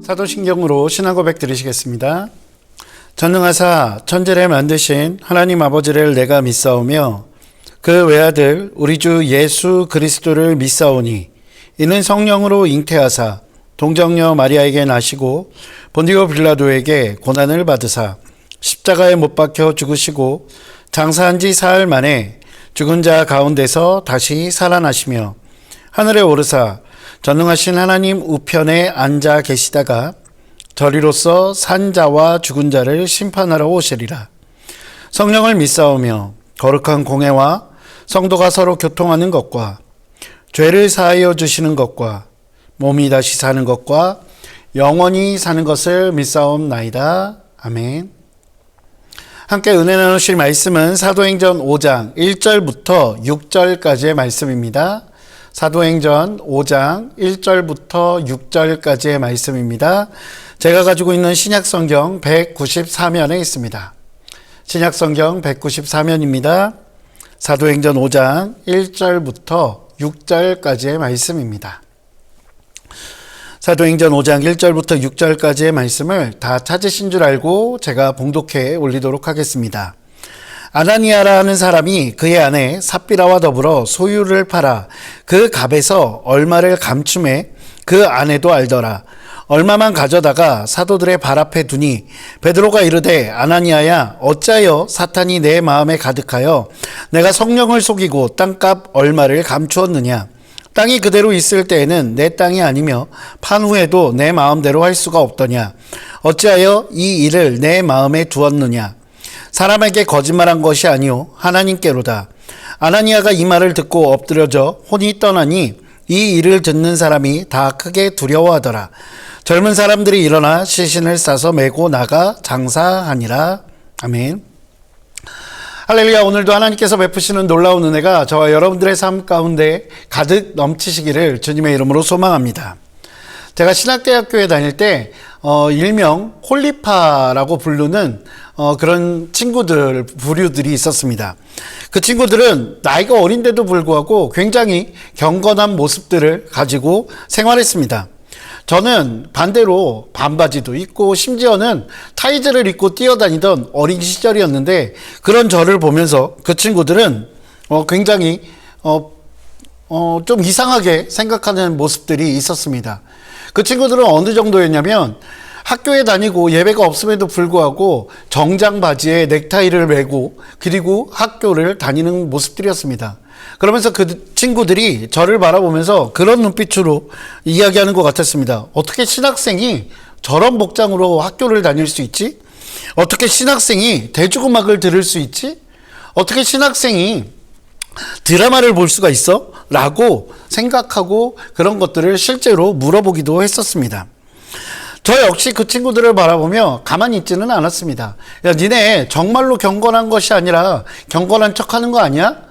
사도신경으로 신앙 고백 드리시겠습니다. 전능하사 천지를 만드신 하나님 아버지를 내가 믿사오며 그 외아들 우리 주 예수 그리스도를 믿사오니 이는 성령으로 잉태하사 동정녀 마리아에게 나시고 본디오 빌라도에게 고난을 받으사 십자가에 못 박혀 죽으시고 장사한 지 사흘 만에 죽은 자 가운데서 다시 살아나시며 하늘에 오르사 전능하신 하나님 우편에 앉아 계시다가 저리로서 산 자와 죽은 자를 심판하러 오시리라. 성령을 믿사오며 거룩한 공회와 성도가 서로 교통하는 것과 죄를 사하여 주시는 것과 몸이 다시 사는 것과 영원히 사는 것을 믿사옵나이다. 아멘. 함께 은혜 나누실 말씀은 사도행전 5장 1절부터 6절까지의 말씀입니다. 사도행전 5장 1절부터 6절까지의 말씀입니다. 제가 가지고 있는 신약성경 194면에 있습니다. 신약성경 194면입니다. 사도행전 5장 1절부터 6절까지의 말씀입니다. 사도행전 5장 1절부터 6절까지의 말씀을 다 찾으신 줄 알고 제가 봉독해 올리도록 하겠습니다. 아나니아라 하는 사람이 그의 아내 삽비라와 더불어 소유를 팔아 그 값에서 얼마를 감춤해 그 아내도 알더라. 얼마만 가져다가 사도들의 발 앞에 두니 베드로가 이르되 아나니아야 어찌하여 사탄이 내 마음에 가득하여 내가 성령을 속이고 땅값 얼마를 감추었느냐. 땅이 그대로 있을 때에는 내 땅이 아니며 판 후에도 내 마음대로 할 수가 없더냐. 어찌하여 이 일을 내 마음에 두었느냐. 사람에게 거짓말한 것이 아니요 하나님께로다. 아나니아가 이 말을 듣고 엎드려져 혼이 떠나니 이 일을 듣는 사람이 다 크게 두려워하더라. 젊은 사람들이 일어나 시신을 싸서 메고 나가 장사하니라. 아멘. 할렐루야. 오늘도 하나님께서 베푸시는 놀라운 은혜가 저와 여러분들의 삶 가운데 가득 넘치시기를 주님의 이름으로 소망합니다. 제가 신학대학교에 다닐 때 일명 홀리파라고 부르는 그런 친구들, 부류들이 있었습니다. 그 친구들은 나이가 어린데도 불구하고 굉장히 경건한 모습들을 가지고 생활했습니다. 저는 반대로 반바지도 입고 심지어는 타이즈를 입고 뛰어다니던 어린 시절이었는데 그런 저를 보면서 그 친구들은 굉장히 좀 이상하게 생각하는 모습들이 있었습니다. 그 친구들은 어느 정도였냐면 학교에 다니고 예배가 없음에도 불구하고 정장 바지에 넥타이를 매고 그리고 학교를 다니는 모습들이었습니다. 그러면서 그 친구들이 저를 바라보면서 그런 눈빛으로 이야기하는 것 같았습니다. 어떻게 신학생이 저런 복장으로 학교를 다닐 수 있지? 어떻게 신학생이 대중음악을 들을 수 있지? 어떻게 신학생이 드라마를 볼 수가 있어? 라고 생각하고 그런 것들을 실제로 물어보기도 했었습니다. 저 역시 그 친구들을 바라보며 가만히 있지는 않았습니다. 야, 니네 정말로 경건한 것이 아니라 경건한 척하는 거 아니야?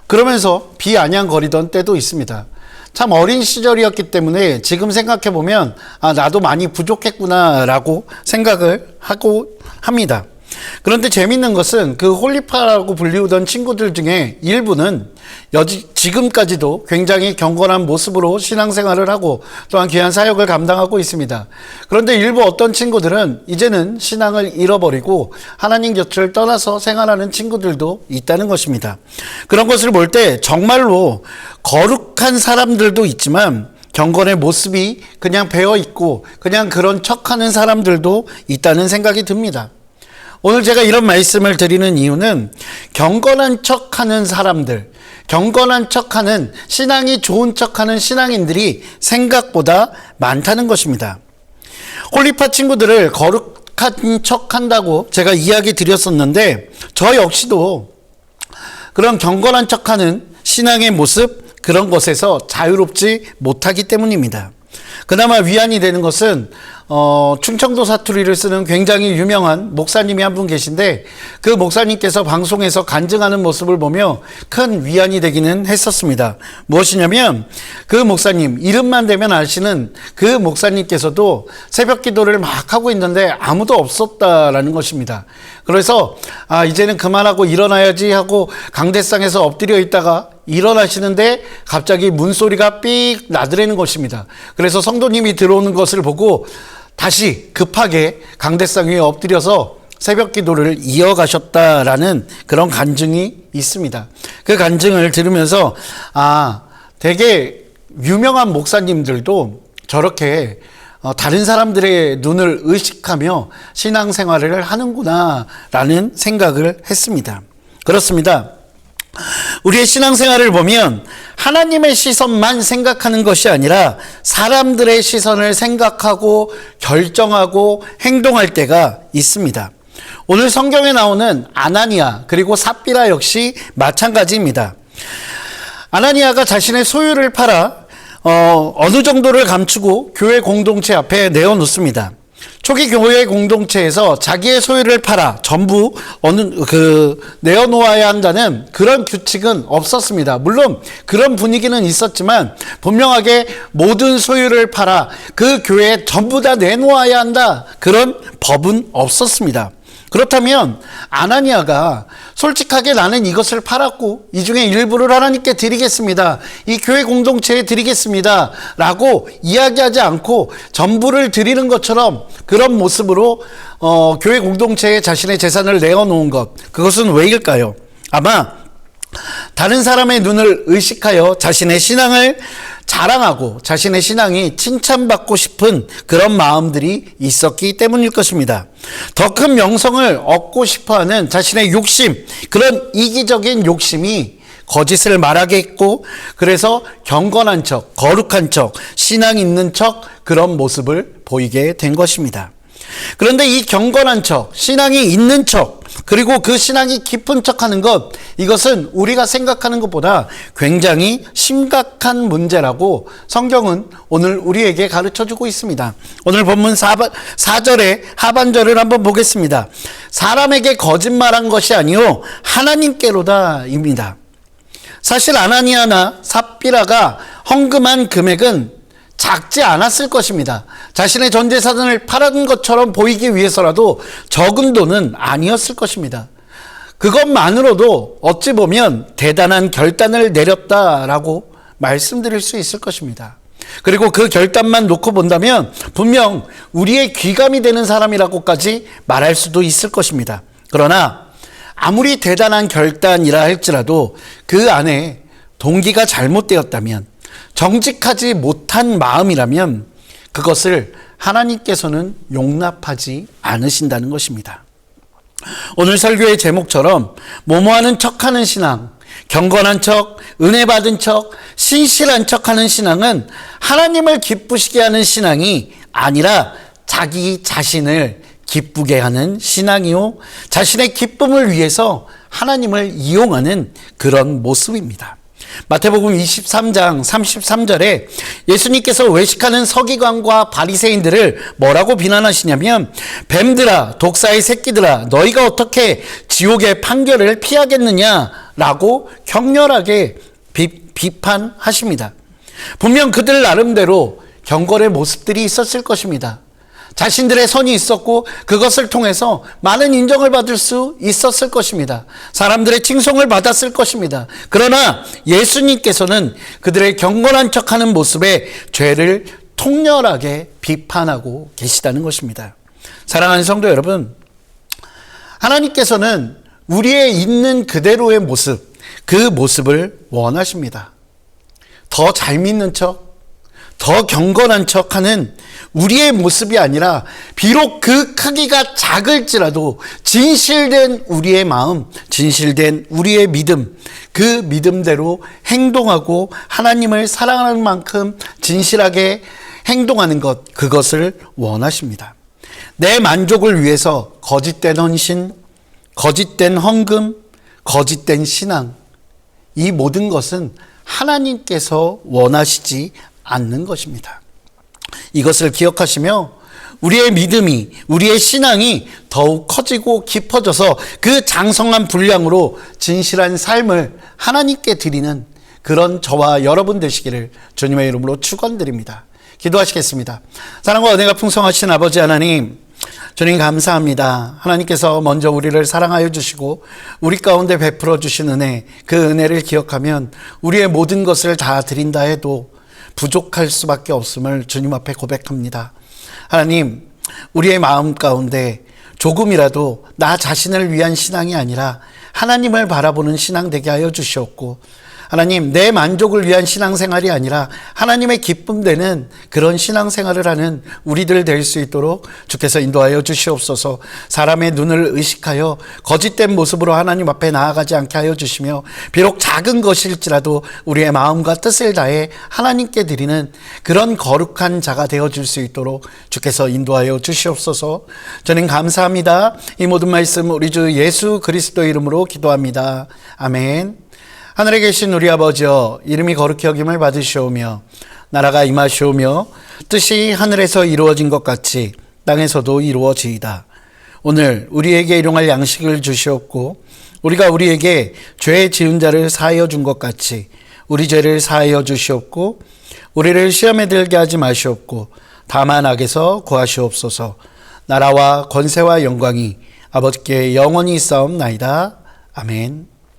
그러면서 비아냥거리던 때도 있습니다. 참 어린 시절이었기 때문에 지금 생각해보면 나도 많이 부족했구나 라고 생각을 하고 합니다. 그런데 재밌는 것은 그 홀리파라고 불리우던 친구들 중에 일부는 지금까지도 굉장히 경건한 모습으로 신앙생활을 하고 또한 귀한 사역을 감당하고 있습니다. 그런데 일부 어떤 친구들은 이제는 신앙을 잃어버리고 하나님 곁을 떠나서 생활하는 친구들도 있다는 것입니다. 그런 것을 볼 때 정말로 거룩한 사람들도 있지만 경건의 모습이 그냥 배어있고 그냥 그런 척하는 사람들도 있다는 생각이 듭니다. 오늘 제가 이런 말씀을 드리는 이유는 경건한 척하는 사람들, 경건한 척하는 신앙이 좋은 척하는 신앙인들이 생각보다 많다는 것입니다. 홀리파 친구들을 거룩한 척한다고 제가 이야기 드렸었는데 저 역시도 그런 경건한 척하는 신앙의 모습 그런 것에서 자유롭지 못하기 때문입니다. 그나마 위안이 되는 것은 충청도 사투리를 쓰는 굉장히 유명한 목사님이 한 분 계신데 그 목사님께서 방송에서 간증하는 모습을 보며 큰 위안이 되기는 했었습니다. 무엇이냐면 그 목사님 이름만 대면 아시는 그 목사님께서도 새벽 기도를 막 하고 있는데 아무도 없었다라는 것입니다. 그래서 이제는 그만하고 일어나야지 하고 강대상에서 엎드려 있다가 일어나시는데 갑자기 문소리가 삑 나드리는 것입니다. 그래서 성도님이 들어오는 것을 보고 다시 급하게 강대상 위에 엎드려서 새벽 기도를 이어가셨다라는 그런 간증이 있습니다. 그 간증을 들으면서 되게 유명한 목사님들도 저렇게 다른 사람들의 눈을 의식하며 신앙생활을 하는구나 라는 생각을 했습니다. 그렇습니다. 우리의 신앙생활을 보면 하나님의 시선만 생각하는 것이 아니라 사람들의 시선을 생각하고 결정하고 행동할 때가 있습니다. 오늘 성경에 나오는 아나니아 그리고 삽비라 역시 마찬가지입니다. 아나니아가 자신의 소유를 팔아 어느 정도를 감추고 교회 공동체 앞에 내어놓습니다. 초기 교회 공동체에서 자기의 소유를 팔아 전부 내어놓아야 한다는 그런 규칙은 없었습니다. 물론 그런 분위기는 있었지만 분명하게 모든 소유를 팔아 그 교회에 전부 다 내놓아야 한다, 그런 법은 없었습니다. 그렇다면 아나니아가 솔직하게 나는 이것을 팔았고 이 중에 일부를 하나님께 드리겠습니다, 이 교회 공동체에 드리겠습니다 라고 이야기하지 않고 전부를 드리는 것처럼 그런 모습으로 교회 공동체에 자신의 재산을 내어놓은 것, 그것은 왜일까요? 아마 다른 사람의 눈을 의식하여 자신의 신앙을 자랑하고 자신의 신앙이 칭찬받고 싶은 그런 마음들이 있었기 때문일 것입니다. 더 큰 명성을 얻고 싶어하는 자신의 욕심, 그런 이기적인 욕심이 거짓을 말하게 했고, 그래서 경건한 척, 거룩한 척, 신앙 있는 척, 그런 모습을 보이게 된 것입니다. 그런데 이 경건한 척, 신앙이 있는 척, 그리고 그 신앙이 깊은 척하는 것, 이것은 우리가 생각하는 것보다 굉장히 심각한 문제라고 성경은 오늘 우리에게 가르쳐주고 있습니다. 오늘 본문 4절의 하반절을 한번 보겠습니다. 사람에게 거짓말한 것이 아니요 하나님께로다 입니다. 사실 아나니아나 삽비라가 헌금한 금액은 작지 않았을 것입니다. 자신의 전 재산을 팔은 것처럼 보이기 위해서라도 적은 돈은 아니었을 것입니다. 그것만으로도 어찌 보면 대단한 결단을 내렸다라고 말씀드릴 수 있을 것입니다. 그리고 그 결단만 놓고 본다면 분명 우리의 귀감이 되는 사람이라고까지 말할 수도 있을 것입니다. 그러나 아무리 대단한 결단이라 할지라도 그 안에 동기가 잘못되었다면, 정직하지 못한 마음이라면 그것을 하나님께서는 용납하지 않으신다는 것입니다. 오늘 설교의 제목처럼 뭐뭐하는 척하는 신앙, 경건한 척, 은혜 받은 척, 신실한 척하는 신앙은 하나님을 기쁘시게 하는 신앙이 아니라 자기 자신을 기쁘게 하는 신앙이요, 자신의 기쁨을 위해서 하나님을 이용하는 그런 모습입니다. 마태복음 23장 33절에 예수님께서 외식하는 서기관과 바리새인들을 뭐라고 비난하시냐면, 뱀들아, 독사의 새끼들아, 너희가 어떻게 지옥의 판결을 피하겠느냐라고 격렬하게 비판하십니다. 분명 그들 나름대로 경건의 모습들이 있었을 것입니다. 자신들의 선이 있었고 그것을 통해서 많은 인정을 받을 수 있었을 것입니다. 사람들의 칭송을 받았을 것입니다. 그러나 예수님께서는 그들의 경건한 척하는 모습에 죄를 통렬하게 비판하고 계시다는 것입니다. 사랑하는 성도 여러분, 하나님께서는 우리의 있는 그대로의 모습, 그 모습을 원하십니다. 더 잘 믿는 척, 더 경건한 척하는 우리의 모습이 아니라 비록 그 크기가 작을지라도 진실된 우리의 마음, 진실된 우리의 믿음, 그 믿음대로 행동하고 하나님을 사랑하는 만큼 진실하게 행동하는 것, 그것을 원하십니다. 내 만족을 위해서 거짓된 헌신, 거짓된 헌금, 거짓된 신앙, 이 모든 것은 하나님께서 원하시지 않는 것입니다. 이것을 기억하시며 우리의 믿음이, 우리의 신앙이 더욱 커지고 깊어져서 그 장성한 분량으로 진실한 삶을 하나님께 드리는 그런 저와 여러분 되시기를 주님의 이름으로 축원드립니다. 기도하시겠습니다. 사랑과 은혜가 풍성하신 아버지 하나님, 주님 감사합니다. 하나님께서 먼저 우리를 사랑하여 주시고 우리 가운데 베풀어 주신 은혜, 그 은혜를 기억하면 우리의 모든 것을 다 드린다 해도 부족할 수밖에 없음을 주님 앞에 고백합니다. 하나님, 우리의 마음 가운데 조금이라도 나 자신을 위한 신앙이 아니라 하나님을 바라보는 신앙 되게 하여 주시옵고, 하나님, 내 만족을 위한 신앙생활이 아니라 하나님의 기쁨 되는 그런 신앙생활을 하는 우리들 될 수 있도록 주께서 인도하여 주시옵소서. 사람의 눈을 의식하여 거짓된 모습으로 하나님 앞에 나아가지 않게 하여 주시며, 비록 작은 것일지라도 우리의 마음과 뜻을 다해 하나님께 드리는 그런 거룩한 자가 되어줄 수 있도록 주께서 인도하여 주시옵소서. 저는 감사합니다. 이 모든 말씀 우리 주 예수 그리스도 이름으로 기도합니다. 아멘. 하늘에 계신 우리 아버지여, 이름이 거룩히 여김을 받으시오며 나라가 임하시오며 뜻이 하늘에서 이루어진 것 같이 땅에서도 이루어지이다. 오늘 우리에게 일용할 양식을 주시옵고, 우리가 우리에게 죄 지은 자를 사하여 준 것 같이 우리 죄를 사하여 주시옵고, 우리를 시험에 들게 하지 마시옵고 다만 악에서 구하시옵소서. 나라와 권세와 영광이 아버지께 영원히 있사옵나이다. 아멘.